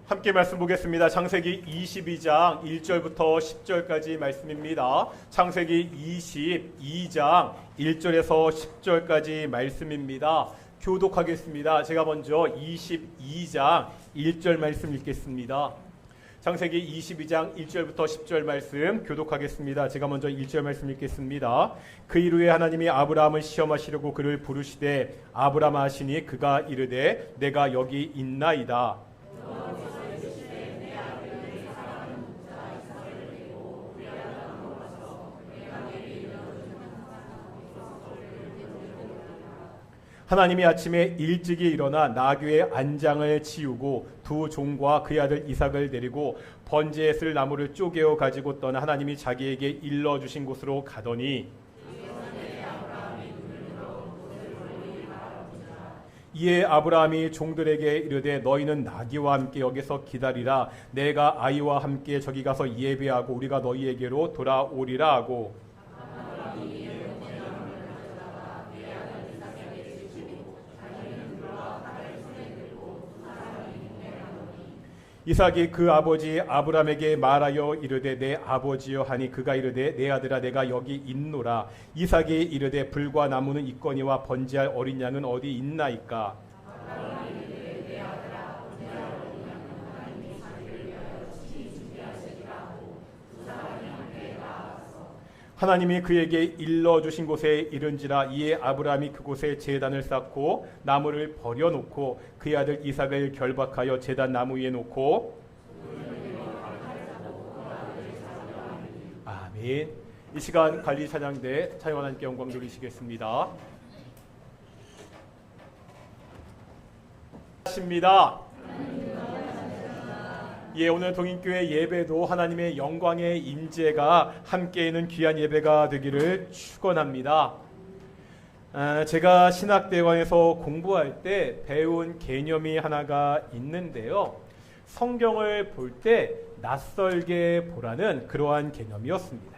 함께 말씀 보겠습니다. 창세기 22장 1절부터 10절까지 말씀입니다. 창세기 22장 1절에서 10절까지 말씀입니다. 교독하겠습니다. 제가 먼저 22장 1절 말씀 읽겠습니다. 창세기 22장 1절부터 10절 말씀 교독하겠습니다. 제가 먼저 1절 말씀 읽겠습니다. 그 이후에 하나님이 아브라함을 시험하시려고 그를 부르시되 아브라함아 하시니 그가 이르되 내가 여기 있나이다. 하나님이 아침에 일찍이 일어나 나귀의 안장을 치우고 두 종과 그의 아들 이삭을 데리고 번제에 쓸 나무를 쪼개어 가지고 떠나 하나님이 자기에게 일러주신 곳으로 가더니 이에 아브라함이 종들에게 이르되 너희는 나귀와 함께 여기서 기다리라. 내가 아이와 함께 저기 가서 예배하고 우리가 너희에게로 돌아오리라 하고 이삭이 그 아버지 아브라함에게 말하여 이르되 내 아버지여 하니 그가 이르되 내 아들아 내가 여기 있노라. 이삭이 이르되 불과 나무는 있거니와 번제할 어린 양은 어디 있나이까. 하나님이 그에게 일러주신 곳에 이른지라. 이에 아브라함이 그곳에 제단을 쌓고 나무를 버려놓고 그의 아들 이삭을 결박하여 제단 나무 위에 놓고 아멘. 이 시간 관리 찬양대 찬양 하나님께 영광 돌리시겠습니다. 하십니다. 예, 오늘 동인교회 예배도 하나님의 영광의 임재가 함께 있는 귀한 예배가 되기를 축원합니다. 제가 신학대원에서 공부할 때 배운 개념이 하나가 있는데요. 성경을 볼 때 낯설게 보라는 그러한 개념이었습니다.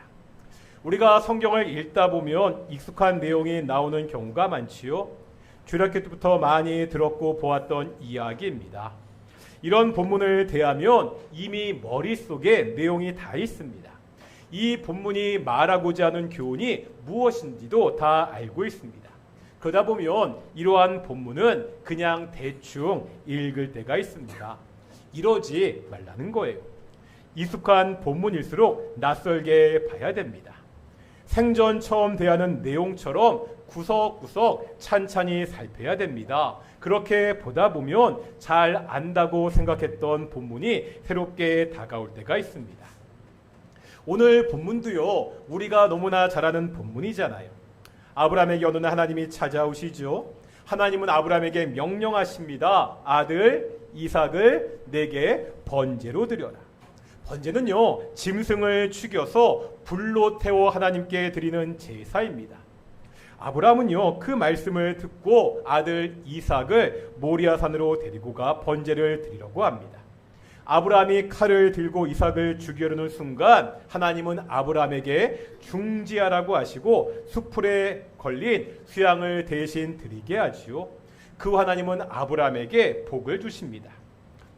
우리가 성경을 읽다 보면 익숙한 내용이 나오는 경우가 많지요. 주일학교 때부터 많이 들었고 보았던 이야기입니다. 이런 본문을 대하면 이미 머릿속에 내용이 다 있습니다. 이 본문이 말하고자 하는 교훈이 무엇인지도 다 알고 있습니다. 그러다 보면 이러한 본문은 그냥 대충 읽을 때가 있습니다. 이러지 말라는 거예요. 익숙한 본문일수록 낯설게 봐야 됩니다. 생전 처음 대하는 내용처럼 구석구석 찬찬히 살펴야 됩니다. 그렇게 보다 보면 잘 안다고 생각했던 본문이 새롭게 다가올 때가 있습니다. 오늘 본문도요, 우리가 너무나 잘 아는 본문이잖아요. 아브라함에게 어느 날 하나님이 찾아오시죠. 하나님은 아브라함에게 명령하십니다. 아들 이삭을 내게 번제로 드려라. 번제는요, 짐승을 죽여서 불로 태워 하나님께 드리는 제사입니다. 아브라함은요, 그 말씀을 듣고 아들 이삭을 모리아산으로 데리고 가 번제를 드리려고 합니다. 아브라함이 칼을 들고 이삭을 죽이려는 순간 하나님은 아브라함에게 중지하라고 하시고 숯불에 걸린 수양을 대신 드리게 하지요. 그 하나님은 아브라함에게 복을 주십니다.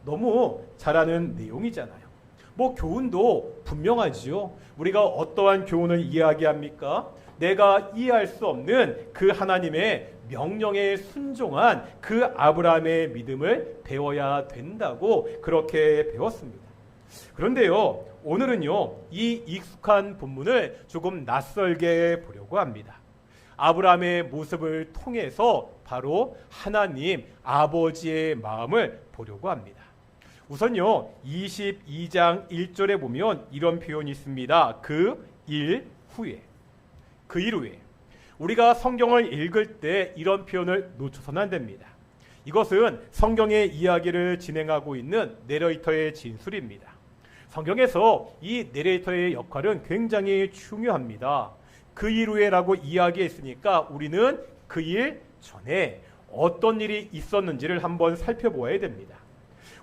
너무 잘 아는 내용이잖아요. 교훈도 분명하지요. 우리가 어떠한 교훈을 이야기합니까? 내가 이해할 수 없는 그 하나님의 명령에 순종한 그 아브라함의 믿음을 배워야 된다고 그렇게 배웠습니다. 그런데요, 오늘은요, 이 익숙한 본문을 조금 낯설게 보려고 합니다. 아브라함의 모습을 통해서 바로 하나님 아버지의 마음을 보려고 합니다. 우선요, 22장 1절에 보면 이런 표현이 있습니다. 그 일 후에. 그 일 후에. 우리가 성경을 읽을 때 이런 표현을 놓쳐서는 안 됩니다. 이것은 성경의 이야기를 진행하고 있는 내레이터의 진술입니다. 성경에서 이 내레이터의 역할은 굉장히 중요합니다. 그 일 후에라고 이야기했으니까 우리는 그 일 전에 어떤 일이 있었는지를 한번 살펴보아야 됩니다.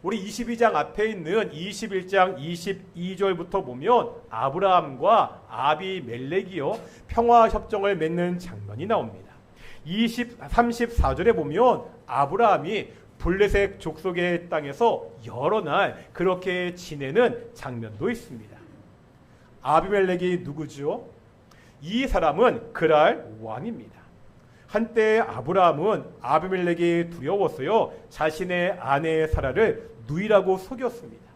우리 22장 앞에 있는 21장 22절부터 보면 아브라함과 아비멜렉이요 평화협정을 맺는 장면이 나옵니다. 34절에 보면 아브라함이 블레셋 족속의 땅에서 여러 날 그렇게 지내는 장면도 있습니다. 아비멜렉이 누구죠? 이 사람은 그랄 왕입니다. 한때 아브라함은 아비멜렉이 두려웠어요. 자신의 아내 사라를 누이라고 속였습니다.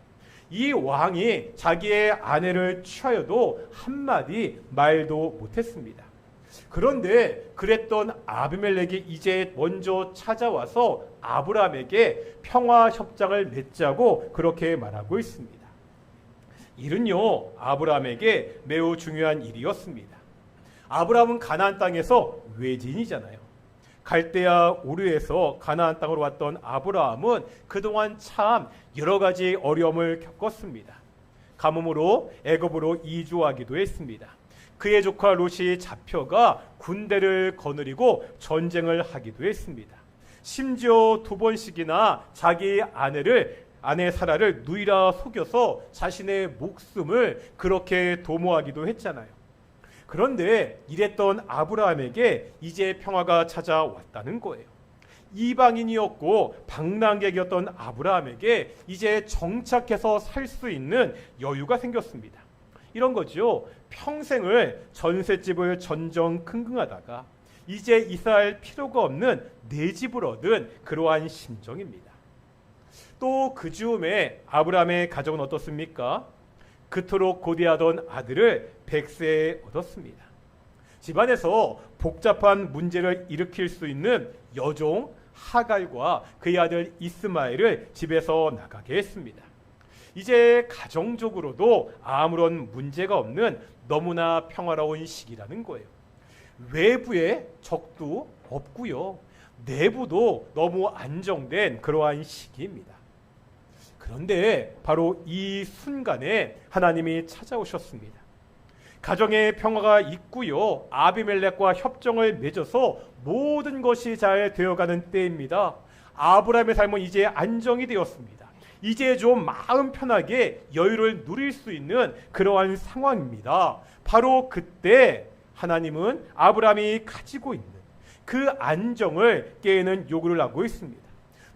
이 왕이 자기의 아내를 취하여도 한마디 말도 못했습니다. 그런데 그랬던 아비멜렉이 이제 먼저 찾아와서 아브라함에게 평화 협정을 맺자고 그렇게 말하고 있습니다. 이는요, 아브라함에게 매우 중요한 일이었습니다. 아브라함은 가나안 땅에서 외지인이잖아요. 갈대아 우르에서 가나안 땅으로 왔던 아브라함은 그동안 참 여러 가지 어려움을 겪었습니다. 가뭄으로 애굽으로 이주하기도 했습니다. 그의 조카 롯이 잡혀가 군대를 거느리고 전쟁을 하기도 했습니다. 심지어 2번씩이나 자기 아내 사라를 누이라 속여서 자신의 목숨을 그렇게 도모하기도 했잖아요. 그런데 이랬던 아브라함에게 이제 평화가 찾아왔다는 거예요. 이방인이었고 방랑객이었던 아브라함에게 이제 정착해서 살 수 있는 여유가 생겼습니다. 이런 거죠. 평생을 전셋집을 전전긍긍하다가 이제 이사할 필요가 없는 내 집을 얻은 그러한 심정입니다. 또 그 즈음에 아브라함의 가정은 어떻습니까? 그토록 고대하던 아들을 100세에 얻었습니다. 집안에서 복잡한 문제를 일으킬 수 있는 여종 하갈과 그의 아들 이스마엘을 집에서 나가게 했습니다. 이제 가정적으로도 아무런 문제가 없는 너무나 평화로운 시기라는 거예요. 외부에 적도 없고요. 내부도 너무 안정된 그러한 시기입니다. 그런데 바로 이 순간에 하나님이 찾아오셨습니다. 가정의 평화가 있고요. 아비멜렉과 협정을 맺어서 모든 것이 잘 되어가는 때입니다. 아브라함의 삶은 이제 안정이 되었습니다. 이제 좀 마음 편하게 여유를 누릴 수 있는 그러한 상황입니다. 바로 그때 하나님은 아브라함이 가지고 있는 그 안정을 깨는 요구를 하고 있습니다.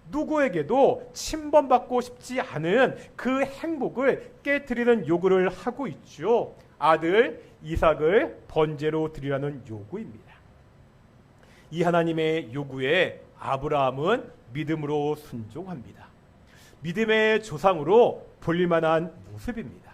누구에게도 침범받고 싶지 않은 그 행복을 깨트리는 요구를 하고 있죠. 아들 이삭을 번제로 드리라는 요구입니다. 이 하나님의 요구에 아브라함은 믿음으로 순종합니다. 믿음의 조상으로 불릴만한 모습입니다.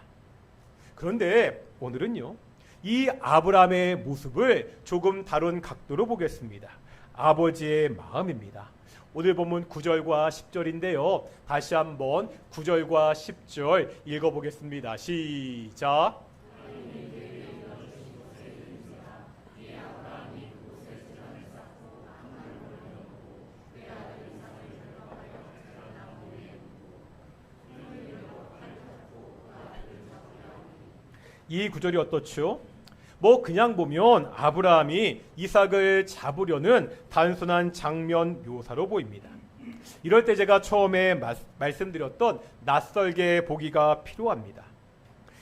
그런데 오늘은요, 이 아브라함의 모습을 조금 다른 각도로 보겠습니다. 아버지의 마음입니다. 오늘 본문 9절과 10절인데요. 다시 한번 9절과 10절 읽어보겠습니다. 시작. 이 구절이 어떻죠? 그냥 보면 아브라함이 이삭을 잡으려는 단순한 장면 묘사로 보입니다. 이럴 때 제가 처음에 말씀드렸던 낯설게 보기가 필요합니다.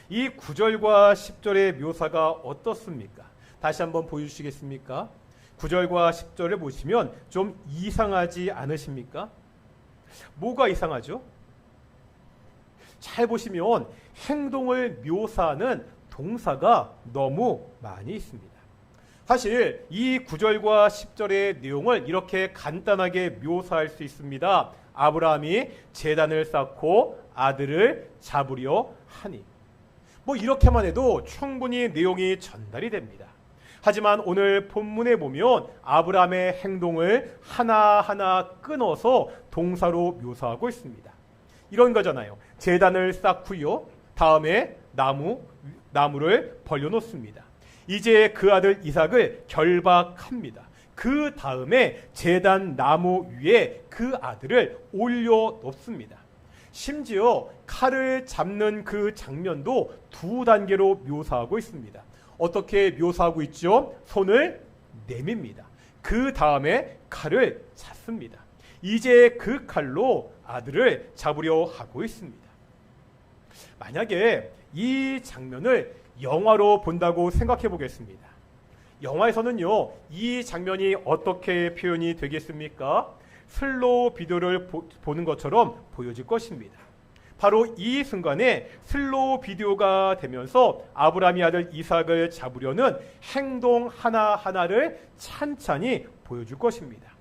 이 9절과 10절의 묘사가 어떻습니까? 다시 한번 보여주시겠습니까? 9절과 10절을 보시면 좀 이상하지 않으십니까? 뭐가 이상하죠? 잘 보시면 행동을 묘사하는 동사가 너무 많이 있습니다. 사실 이 9절과 10절의 내용을 이렇게 간단하게 묘사할 수 있습니다. 아브라함이 제단을 쌓고 아들을 잡으려 하니. 이렇게만 해도 충분히 내용이 전달이 됩니다. 하지만 오늘 본문에 보면 아브라함의 행동을 하나하나 끊어서 동사로 묘사하고 있습니다. 이런 거잖아요. 제단을 쌓고요. 다음에 나무를 벌려놓습니다. 이제 그 아들 이삭을 결박합니다. 그 다음에 제단 나무 위에 그 아들을 올려놓습니다. 심지어 칼을 잡는 그 장면도 2단계로 묘사하고 있습니다. 어떻게 묘사하고 있죠? 손을 내밉니다. 그 다음에 칼을 잡습니다. 이제 그 칼로 아들을 잡으려 하고 있습니다. 만약에 이 장면을 영화로 본다고 생각해 보겠습니다. 영화에서는요, 이 장면이 어떻게 표현이 되겠습니까? 슬로우 비디오를 보는 것처럼 보여질 것입니다. 바로 이 순간에 슬로우 비디오가 되면서 아브라함의 아들 이삭을 잡으려는 행동 하나하나를 찬찬히 보여줄 것입니다.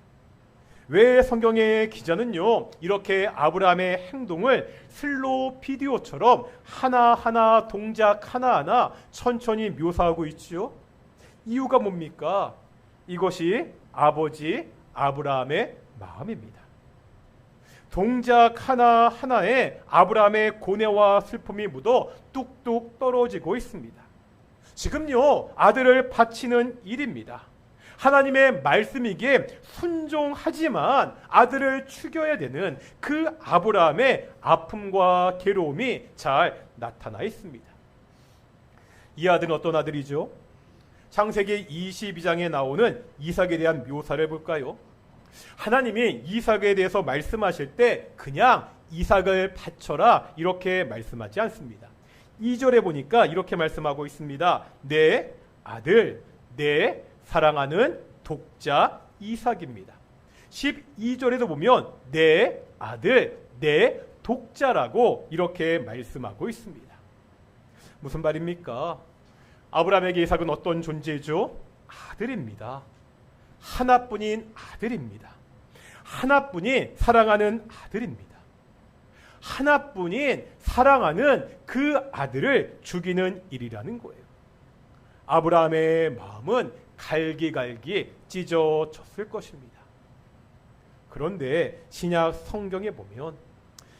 왜 성경의 기자는요, 이렇게 아브라함의 행동을 슬로우 비디오처럼 하나하나 동작 하나하나 천천히 묘사하고 있지요? 이유가 뭡니까? 이것이 아버지 아브라함의 마음입니다. 동작 하나하나에 아브라함의 고뇌와 슬픔이 묻어 뚝뚝 떨어지고 있습니다. 지금요, 아들을 바치는 일입니다. 하나님의 말씀이기에 순종하지만 아들을 죽여야 되는 그 아브라함의 아픔과 괴로움이 잘 나타나 있습니다. 이 아들은 어떤 아들이죠? 창세기 22장에 나오는 이삭에 대한 묘사를 볼까요? 하나님이 이삭에 대해서 말씀하실 때 그냥 이삭을 바쳐라 이렇게 말씀하지 않습니다. 2절에 보니까 이렇게 말씀하고 있습니다. 내 아들, 내 사랑하는 독자 이삭입니다. 12절에도 보면 내 아들, 내 독자라고 이렇게 말씀하고 있습니다. 무슨 말입니까? 아브라함에게 이삭은 어떤 존재죠? 아들입니다. 하나뿐인 아들입니다. 하나뿐인 사랑하는 아들입니다. 하나뿐인 사랑하는 그 아들을 죽이는 일이라는 거예요. 아브라함의 마음은 갈기갈기 찢어졌을 것입니다. 그런데 신약 성경에 보면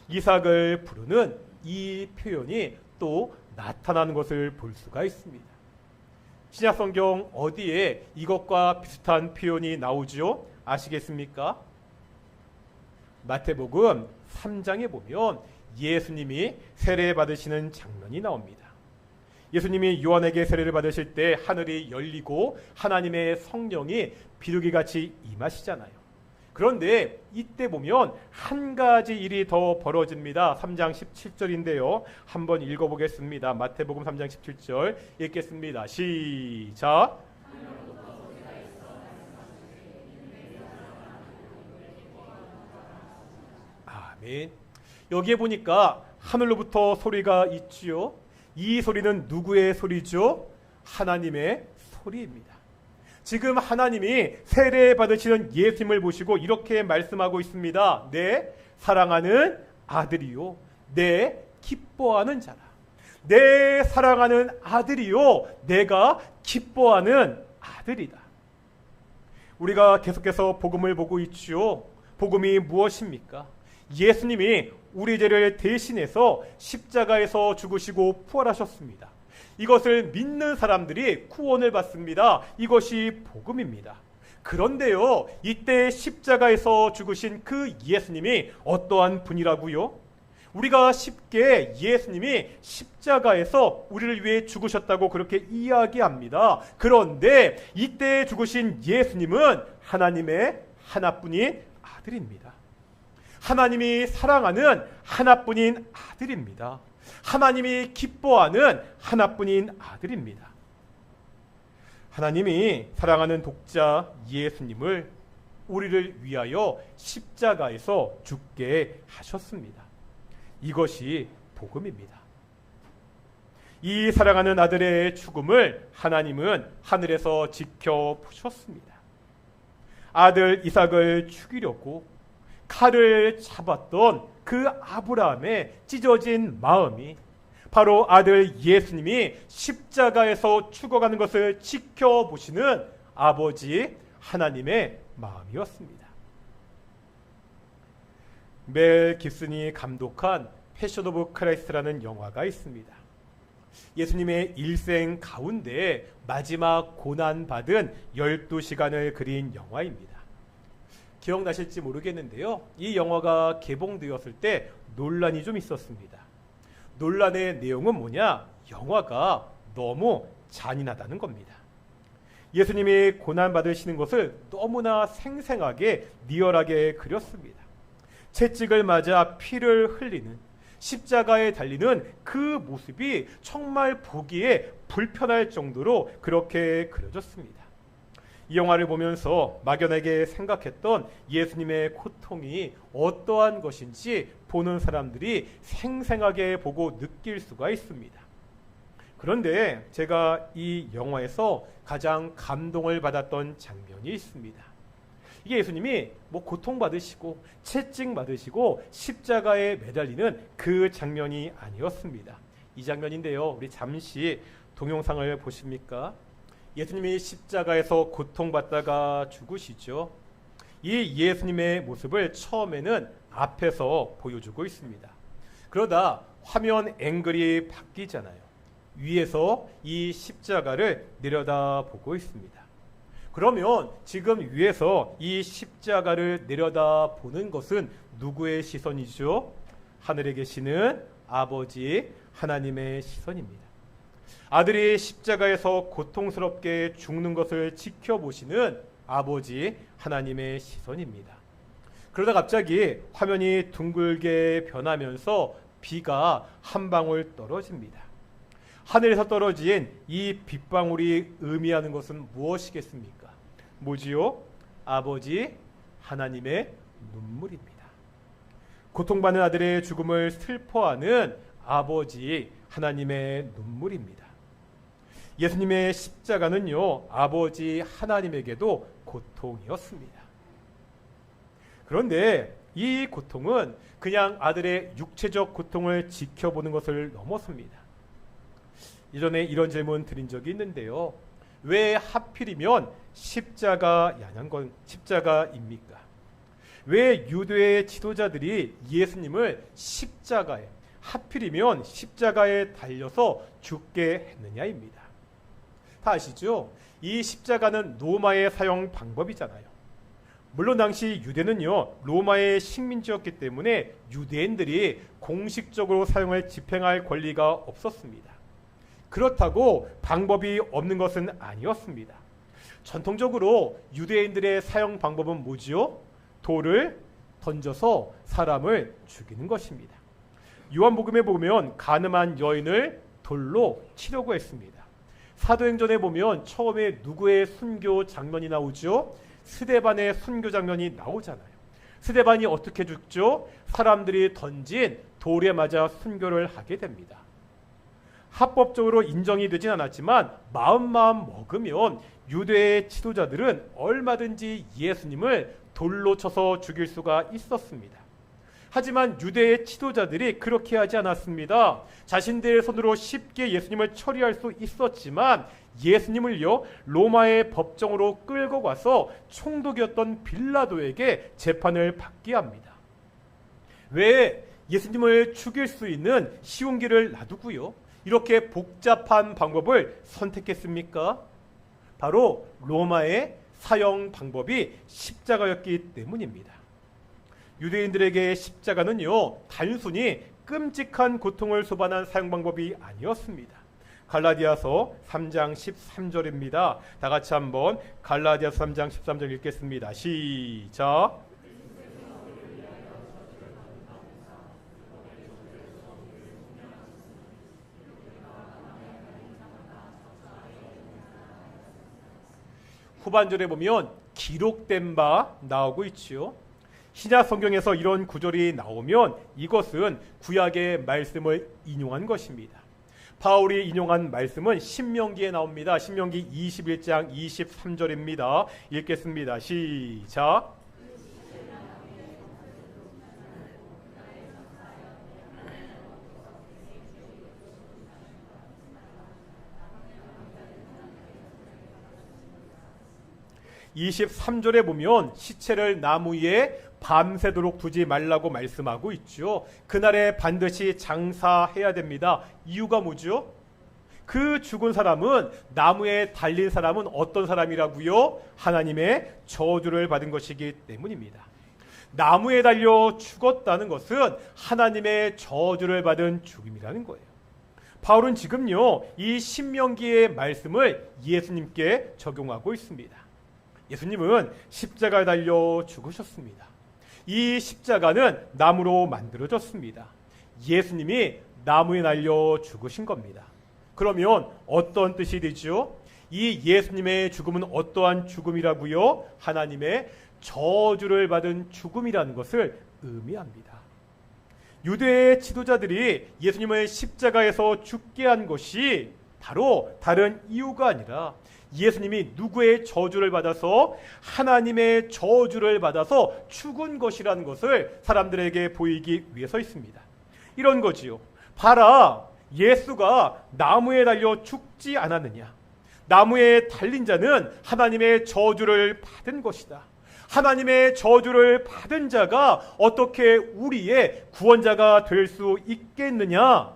이삭을 부르는 이 표현이 또 나타나는 것을 볼 수가 있습니다. 신약 성경 어디에 이것과 비슷한 표현이 나오죠? 아시겠습니까? 마태복음 3장에 보면 예수님이 세례 받으시는 장면이 나옵니다. 예수님이 요한에게 세례를 받으실 때 하늘이 열리고 하나님의 성령이 비둘기같이 임하시잖아요. 그런데 이때 보면 한 가지 일이 더 벌어집니다. 3장 17절인데요. 한번 읽어보겠습니다. 마태복음 3장 17절 읽겠습니다. 시작. 아멘. 여기에 보니까 하늘로부터 소리가 있지요. 이 소리는 누구의 소리죠? 하나님의 소리입니다. 지금 하나님이 세례 받으시는 예수님을 보시고 이렇게 말씀하고 있습니다. 내 사랑하는 아들이요, 내 기뻐하는 자라. 내 사랑하는 아들이요, 내가 기뻐하는 아들이다. 우리가 계속해서 복음을 보고 있지요. 복음이 무엇입니까? 예수님이 우리 죄를 대신해서 십자가에서 죽으시고 부활하셨습니다. 이것을 믿는 사람들이 구원을 받습니다. 이것이 복음입니다. 그런데요, 이때 십자가에서 죽으신 그 예수님이 어떠한 분이라고요? 우리가 쉽게 예수님이 십자가에서 우리를 위해 죽으셨다고 그렇게 이야기합니다. 그런데 이때 죽으신 예수님은 하나님의 하나뿐인 아들입니다. 하나님이 사랑하는 하나뿐인 아들입니다. 하나님이 기뻐하는 하나뿐인 아들입니다. 하나님이 사랑하는 독자 예수님을 우리를 위하여 십자가에서 죽게 하셨습니다. 이것이 복음입니다. 이 사랑하는 아들의 죽음을 하나님은 하늘에서 지켜보셨습니다. 아들 이삭을 죽이려고 칼을 잡았던 그 아브라함의 찢어진 마음이 바로 아들 예수님이 십자가에서 죽어가는 것을 지켜보시는 아버지 하나님의 마음이었습니다. 멜 깁슨이 감독한 패션 오브 크라이스트라는 영화가 있습니다. 예수님의 일생 가운데 마지막 고난받은 12시간을 그린 영화입니다. 기억나실지 모르겠는데요. 이 영화가 개봉되었을 때 논란이 좀 있었습니다. 논란의 내용은 뭐냐? 영화가 너무 잔인하다는 겁니다. 예수님이 고난받으시는 것을 너무나 생생하게 리얼하게 그렸습니다. 채찍을 맞아 피를 흘리는, 십자가에 달리는 그 모습이 정말 보기에 불편할 정도로 그렇게 그려졌습니다. 이 영화를 보면서 막연하게 생각했던 예수님의 고통이 어떠한 것인지 보는 사람들이 생생하게 보고 느낄 수가 있습니다. 그런데 제가 이 영화에서 가장 감동을 받았던 장면이 있습니다. 이게 예수님이 고통받으시고 채찍받으시고 십자가에 매달리는 그 장면이 아니었습니다. 이 장면인데요. 우리 잠시 동영상을 보십니까? 예수님이 십자가에서 고통받다가 죽으시죠. 이 예수님의 모습을 처음에는 앞에서 보여주고 있습니다. 그러다 화면 앵글이 바뀌잖아요. 위에서 이 십자가를 내려다보고 있습니다. 그러면 지금 위에서 이 십자가를 내려다보는 것은 누구의 시선이죠? 하늘에 계시는 아버지 하나님의 시선입니다. 아들이 십자가에서 고통스럽게 죽는 것을 지켜보시는 아버지 하나님의 시선입니다. 그러다 갑자기 화면이 둥글게 변하면서 비가 한 방울 떨어집니다. 하늘에서 떨어진 이 빗방울이 의미하는 것은 무엇이겠습니까? 뭐지요? 아버지 하나님의 눈물입니다. 고통받는 아들의 죽음을 슬퍼하는 아버지 하나님의 눈물입니다. 예수님의 십자가는요, 아버지 하나님에게도 고통이었습니다. 그런데 이 고통은 그냥 아들의 육체적 고통을 지켜보는 것을 넘어섭니다. 이전에 이런 질문 드린 적이 있는데요. 왜 하필이면 십자가입니까? 왜 유대의 지도자들이 예수님을 하필이면 십자가에 달려서 죽게 했느냐입니다. 다 아시죠? 이 십자가는 로마의 사용 방법이잖아요. 물론 당시 유대는요, 로마의 식민지였기 때문에 유대인들이 공식적으로 사용을 집행할 권리가 없었습니다. 그렇다고 방법이 없는 것은 아니었습니다. 전통적으로 유대인들의 사용 방법은 뭐지요? 돌을 던져서 사람을 죽이는 것입니다. 요한복음에 보면 간음한 여인을 돌로 치려고 했습니다. 사도행전에 보면 처음에 누구의 순교 장면이 나오죠? 스데반의 순교 장면이 나오잖아요. 스데반이 어떻게 죽죠? 사람들이 던진 돌에 맞아 순교를 하게 됩니다. 합법적으로 인정이 되진 않았지만 마음만 먹으면 유대의 지도자들은 얼마든지 예수님을 돌로 쳐서 죽일 수가 있었습니다. 하지만 유대의 지도자들이 그렇게 하지 않았습니다. 자신들의 손으로 쉽게 예수님을 처리할 수 있었지만 예수님을요, 로마의 법정으로 끌고 가서 총독이었던 빌라도에게 재판을 받게 합니다. 왜 예수님을 죽일 수 있는 쉬운 길을 놔두고요, 이렇게 복잡한 방법을 선택했습니까? 바로 로마의 사형 방법이 십자가였기 때문입니다. 유대인들에게 십자가는요, 단순히 끔찍한 고통을 소반한 사형 방법이 아니었습니다. 갈라디아서 3장 13절입니다. 다 같이 한번 갈라디아서 3장 13절 읽겠습니다. 시작. 후반절에 보면 기록된 바 나오고 있지요. 신약 성경에서 이런 구절이 나오면 이것은 구약의 말씀을 인용한 것입니다. 바울이 인용한 말씀은 신명기에 나옵니다. 신명기 21장 23절입니다. 읽겠습니다. 시작. (23절에) 보면 시체를 나무 위에 밤새도록 두지 말라고 말씀하고 있죠. 그날에 반드시 장사해야 됩니다. 이유가 뭐죠? 그 죽은 사람은, 나무에 달린 사람은 어떤 사람이라고요? 하나님의 저주를 받은 것이기 때문입니다. 나무에 달려 죽었다는 것은 하나님의 저주를 받은 죽음이라는 거예요. 바울은 지금요, 이 신명기의 말씀을 예수님께 적용하고 있습니다. 예수님은 십자가에 달려 죽으셨습니다. 이 십자가는 나무로 만들어졌습니다. 예수님이 나무에 달려 죽으신 겁니다. 그러면 어떤 뜻이 되죠? 이 예수님의 죽음은 어떠한 죽음이라고요? 하나님의 저주를 받은 죽음이라는 것을 의미합니다. 유대의 지도자들이 예수님을 십자가에서 죽게 한 것이 바로 다른 이유가 아니라 예수님이 누구의 저주를 받아서 하나님의 저주를 받아서 죽은 것이라는 것을 사람들에게 보이기 위해서 있습니다. 이런 거지요. 봐라, 예수가 나무에 달려 죽지 않았느냐. 나무에 달린 자는 하나님의 저주를 받은 것이다. 하나님의 저주를 받은 자가 어떻게 우리의 구원자가 될 수 있겠느냐,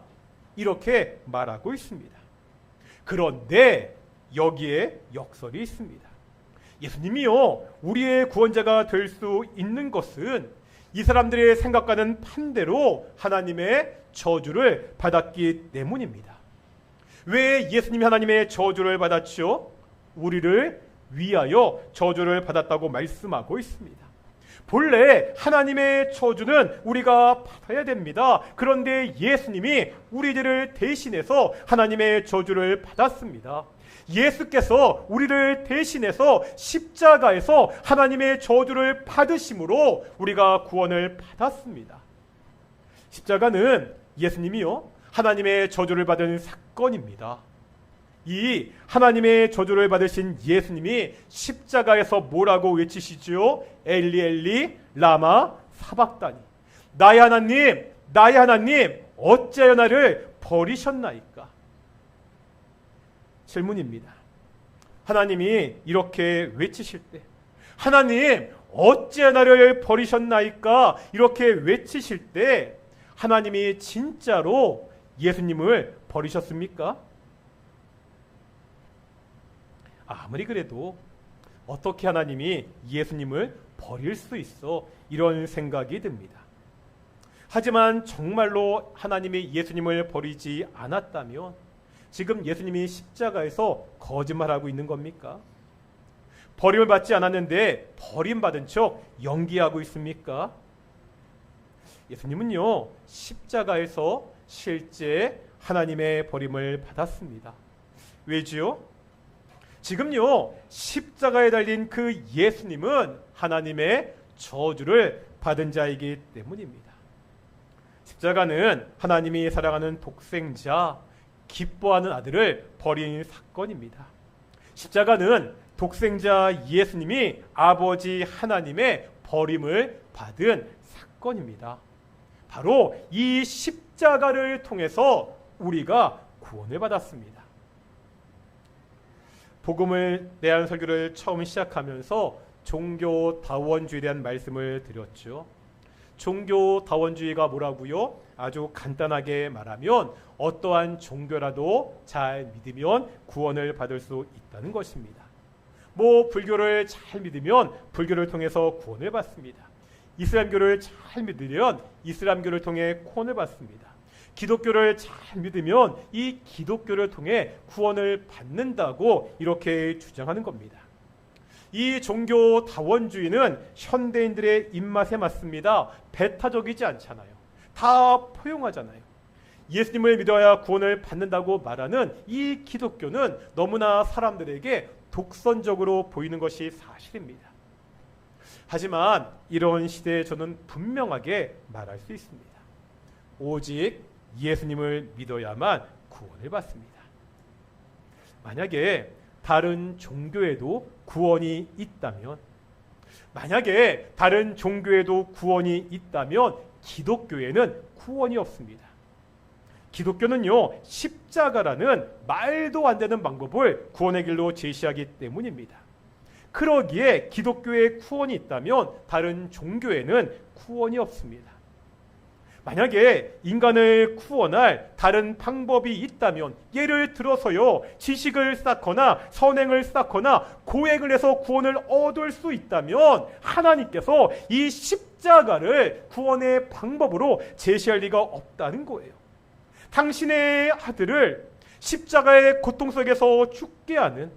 이렇게 말하고 있습니다. 그런데 여기에 역설이 있습니다. 예수님이요, 우리의 구원자가 될 수 있는 것은 이 사람들의 생각과는 반대로 하나님의 저주를 받았기 때문입니다. 왜 예수님이 하나님의 저주를 받았죠? 우리를 위하여 저주를 받았다고 말씀하고 있습니다. 본래 하나님의 저주는 우리가 받아야 됩니다. 그런데 예수님이 우리들을 대신해서 하나님의 저주를 받았습니다. 예수께서 우리를 대신해서 십자가에서 하나님의 저주를 받으심으로 우리가 구원을 받았습니다. 십자가는 예수님이요, 하나님의 저주를 받은 사건입니다. 이 하나님의 저주를 받으신 예수님이 십자가에서 뭐라고 외치시죠? 엘리 엘리 라마 사박다니, 나의 하나님, 나의 하나님, 어찌하여 나를 버리셨나이까? 질문입니다. 하나님이 이렇게 외치실 때, 하나님 어찌하여 나를 버리셨나이까? 이렇게 외치실 때 하나님이 진짜로 예수님을 버리셨습니까? 아무리 그래도 어떻게 하나님이 예수님을 버릴 수 있어? 이런 생각이 듭니다. 하지만 정말로 하나님이 예수님을 버리지 않았다면 지금 예수님이 십자가에서 거짓말하고 있는 겁니까? 버림을 받지 않았는데 버림받은 척 연기하고 있습니까? 예수님은요, 십자가에서 실제 하나님의 버림을 받았습니다. 왜지요? 지금요, 십자가에 달린 그 예수님은 하나님의 저주를 받은 자이기 때문입니다. 십자가는 하나님이 사랑하는 독생자, 기뻐하는 아들을 버린 사건입니다. 십자가는 독생자 예수님이 아버지 하나님의 버림을 받은 사건입니다. 바로 이 십자가를 통해서 우리가 구원을 받았습니다. 복음을 대한 설교를 처음 시작하면서 종교다원주의에 대한 말씀을 드렸죠. 종교다원주의가 뭐라고요? 아주 간단하게 말하면 어떠한 종교라도 잘 믿으면 구원을 받을 수 있다는 것입니다. 불교를 잘 믿으면 불교를 통해서 구원을 받습니다. 이슬람교를 잘 믿으면 이슬람교를 통해 구원을 받습니다. 기독교를 잘 믿으면 이 기독교를 통해 구원을 받는다고 이렇게 주장하는 겁니다. 이 종교다원주의는 현대인들의 입맛에 맞습니다. 배타적이지 않잖아요. 다 포용하잖아요. 예수님을 믿어야 구원을 받는다고 말하는 이 기독교는 너무나 사람들에게 독선적으로 보이는 것이 사실입니다. 하지만 이런 시대에 저는 분명하게 말할 수 있습니다. 오직 예수님을 믿어야만 구원을 받습니다. 만약에 다른 종교에도 구원이 있다면, 만약에 다른 종교에도 구원이 있다면 기독교에는 구원이 없습니다. 기독교는요, 십자가라는 말도 안 되는 방법을 구원의 길로 제시하기 때문입니다. 그러기에 기독교에 구원이 있다면 다른 종교에는 구원이 없습니다. 만약에 인간을 구원할 다른 방법이 있다면, 예를 들어서요, 지식을 쌓거나 선행을 쌓거나 고행을 해서 구원을 얻을 수 있다면 하나님께서 이 십자가를 구원의 방법으로 제시할 리가 없다는 거예요. 당신의 아들을 십자가의 고통 속에서 죽게 하는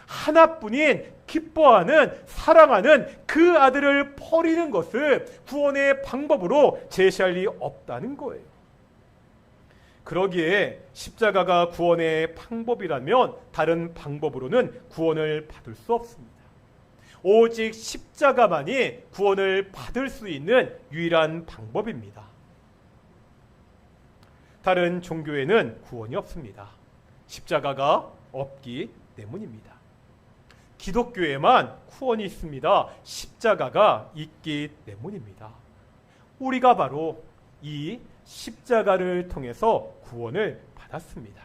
하나뿐인 기뻐하는 사랑하는 그 아들을 버리는 것을 구원의 방법으로 제시할 리 없다는 거예요. 그러기에 십자가가 구원의 방법이라면 다른 방법으로는 구원을 받을 수 없습니다. 오직 십자가만이 구원을 받을 수 있는 유일한 방법입니다. 다른 종교에는 구원이 없습니다. 십자가가 없기 때문입니다. 기독교에만 구원이 있습니다. 십자가가 있기 때문입니다. 우리가 바로 이 십자가를 통해서 구원을 받았습니다.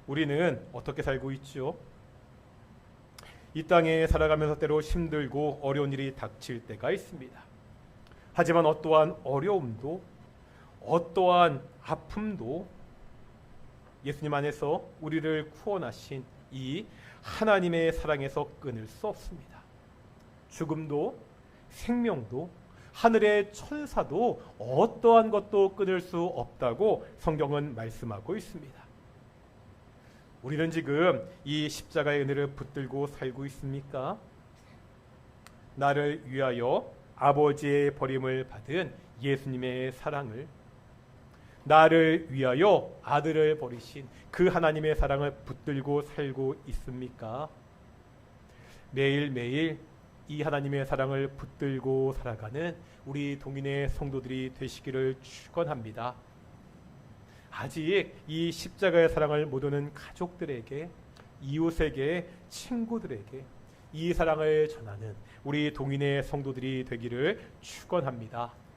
우리는 어떻게 살고 있죠? 이 땅에 살아가면서 때로 힘들고 어려운 일이 닥칠 때가 있습니다. 하지만 어떠한 어려움도 어떠한 아픔도 예수님 안에서 우리를 구원하신 이 하나님의 사랑에서 끊을 수 없습니다. 죽음도 생명도 하늘의 천사도 어떠한 것도 끊을 수 없다고 성경은 말씀하고 있습니다. 우리는 지금 이 십자가의 은혜를 붙들고 살고 있습니까? 나를 위하여 아버지의 버림을 받은 예수님의 사랑을, 나를 위하여 아들을 버리신 그 하나님의 사랑을 붙들고 살고 있습니까? 매일매일 이 하나님의 사랑을 붙들고 살아가는 우리 동인의 성도들이 되시기를 축원합니다. 아직 이 십자가의 사랑을 모르는 가족들에게, 이웃에게, 친구들에게 이 사랑을 전하는 우리 동인의 성도들이 되기를 축원합니다.